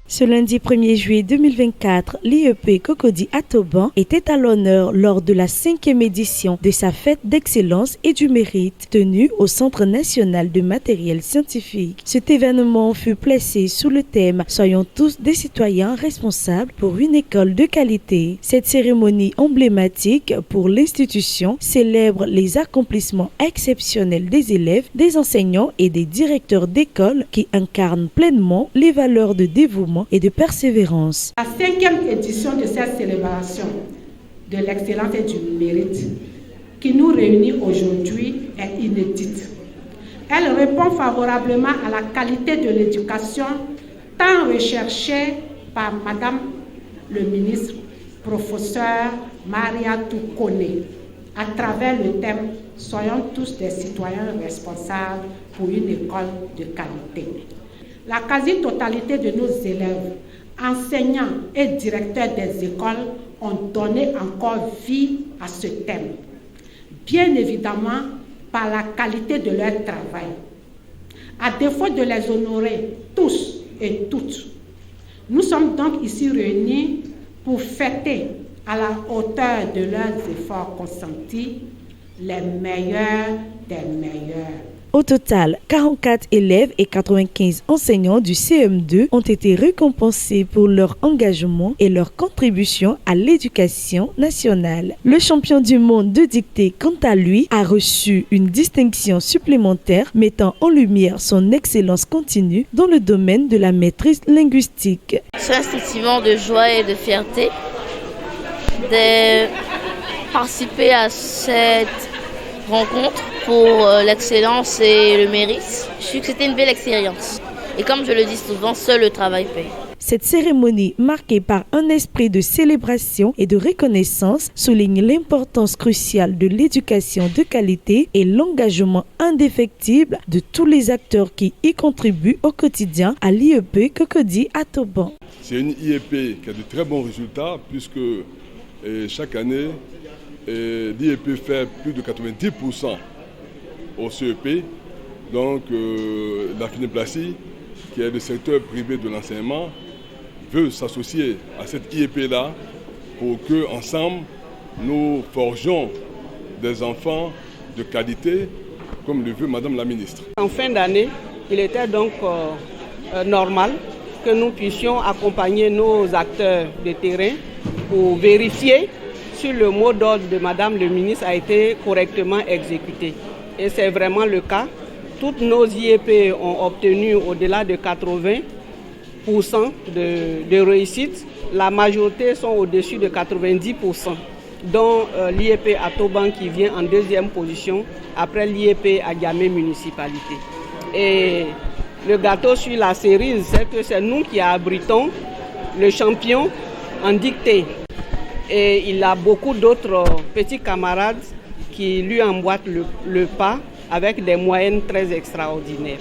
Ce lundi 1er juillet 2024, l'IEP Cocody à Toban était à l'honneur lors de la 5e édition de sa fête d'excellence et du mérite tenue au Centre national de matériel scientifique. Cet événement fut placé sous le thème « Soyons tous des citoyens responsables pour une école de qualité ». Cette cérémonie emblématique pour l'institution célèbre les accomplissements exceptionnels des élèves, des enseignants et des directeurs d'école qui incarnent pleinement les valeurs de dévouement et de persévérance. La 5e édition de cette célébration de l'excellence et du mérite qui nous réunit aujourd'hui est inédite. Elle répond favorablement à la qualité de l'éducation tant recherchée par Madame le ministre, professeur Mariatou Koné, à travers le thème « Soyons tous des citoyens responsables pour une école de qualité ». La quasi-totalité de nos élèves, enseignants et directeurs des écoles ont donné encore vie à ce thème, bien évidemment par la qualité de leur travail. À défaut de les honorer tous et toutes, nous sommes donc ici réunis pour fêter à la hauteur de leurs efforts consentis les meilleurs des meilleurs. Au total, 44 élèves et 95 enseignants du CM2 ont été récompensés pour leur engagement et leur contribution à l'éducation nationale. Le champion du monde de dictée, quant à lui, a reçu une distinction supplémentaire mettant en lumière son excellence continue dans le domaine de la maîtrise linguistique. C'est un sentiment de joie et de fierté de participer à cette rencontre pour l'excellence et le mérite. Je suis que c'était une belle expérience. Et comme je le dis souvent, seul le travail paye. Cette cérémonie, marquée par un esprit de célébration et de reconnaissance, souligne l'importance cruciale de l'éducation de qualité et l'engagement indéfectible de tous les acteurs qui y contribuent au quotidien à l'IEP Cocody à Toban. C'est une IEP qui a de très bons résultats puisque chaque année, l'IEP fait plus de 90% au CEP. Donc la FINEPLACI, qui est le secteur privé de l'enseignement, veut s'associer à cette IEP-là pour qu'ensemble, nous forgeons des enfants de qualité, comme le veut Madame la ministre. En fin d'année, il était donc normal que nous puissions accompagner nos acteurs de terrain pour vérifier si le mot d'ordre de Madame le ministre a été correctement exécuté. Et c'est vraiment le cas. Toutes nos IEP ont obtenu au-delà de 80% de réussite. La majorité sont au-dessus de 90%, dont l'IEP à Toban qui vient en 2e position après l'IEP à Diamé municipalité. Et le gâteau sur la cerise, c'est que c'est nous qui abritons le champion en dictée. Et il a beaucoup d'autres petits camarades qui lui emboîtent le pas avec des moyennes très extraordinaires.